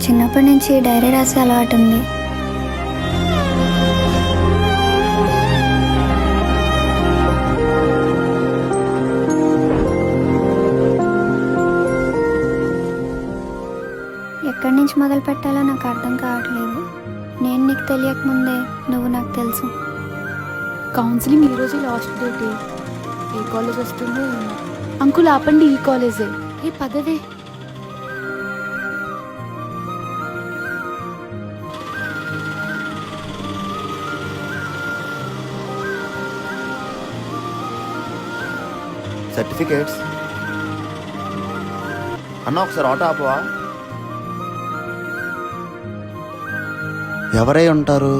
చిన్నప్పటి నుంచి డైరీ రాసే అలవాటు ఉంది. ఎక్కడి నుంచి మొదలు పెట్టాలో నాకు అర్థం కావట్లేదు. నేను నీకు తెలియకముందే నువ్వు నాకు తెలుసు. కౌన్సిలింగ్ ఈరోజు లాస్ట్ డేట్. ఏ కాలేజ్ వస్తుందో అంకుల్ ఆపండి, ఈ కాలేజే. ఏ పదవే. సర్టిఫికేట్స్ అన్న ఒకసారి ఆటో ఆపవా? ఎవరై ఉంటారు?